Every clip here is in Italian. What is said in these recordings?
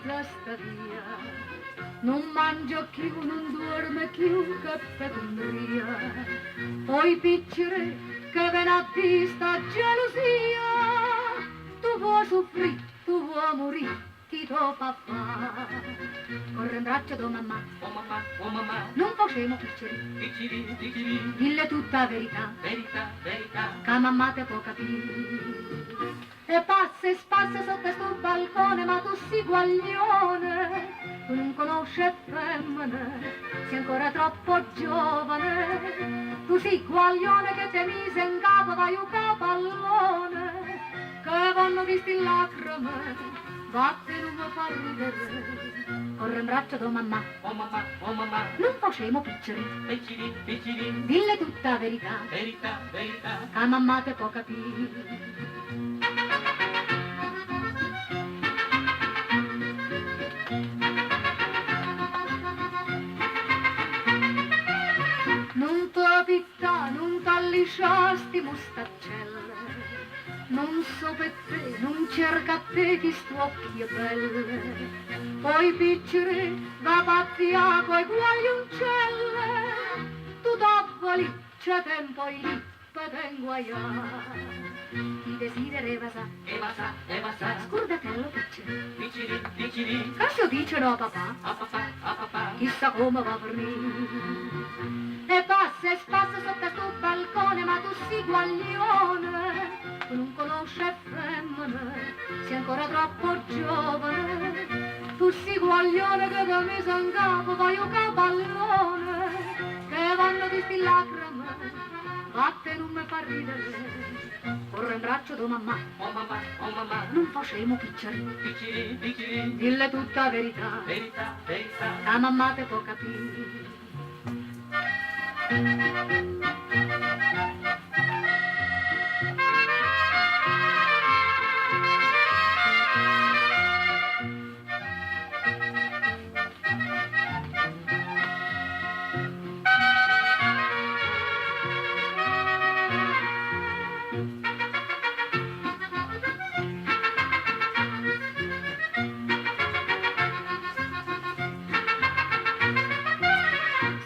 mezza sta via, non mangia più, non dorme più, che fecondria, poi piccere che ve n'ha vista gelosia, tu vuoi soffrire, tu vuoi morire, chi to fa fa? Corre in braccio tua mamma, oh mamma, oh mamma, non facemo picceri, picciri, picciri, dille tutta verità, verità, verità, che mamma te può capire. E passa e spassa sotto sto balcone, ma tu sei guaglione, tu non conosci femmine, sei ancora troppo giovane, tu sei guaglione che ti mise in capo, vai un capallone, che vanno visti in lacrime, vatte non mi fa ridere, corre in braccio tua mamma, oh mamma, oh mamma, non facemo picceri, picciri, picciri, dille tutta verità, verità, verità, che mamma te può capire. Non t'ho pittà, non t'allisciasti mostaccelle, non so per te, non cerca a te chi stu occhi è belle, poi piccere da pattiaco e guagliuncelle, tu t'avvali, c'è tempo lì, per te inguaiare, ti desideri e basta, scordatello piccere, picciri, picciri, che se dicono a papà, a papà, chissà come va per me. E passa e spassa sotto sto balcone, ma tu sei guaglione, tu non conosci femmine, sei ancora troppo giovane, tu sei guaglione che da me in capo vai un capallone, che vanno visti in lacrime, vatte non mi fa ridere, corre in braccio tua mamma, oh mamma, oh mamma, non facemo picceri, picciri, picciri, dille tutta verità, verità, verità, la mamma te può capire.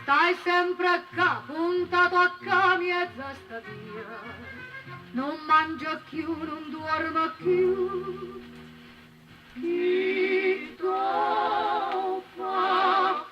Stai sempre qua, puntato a ca mezza sta via, non mangia più, non dorme più, chi to fa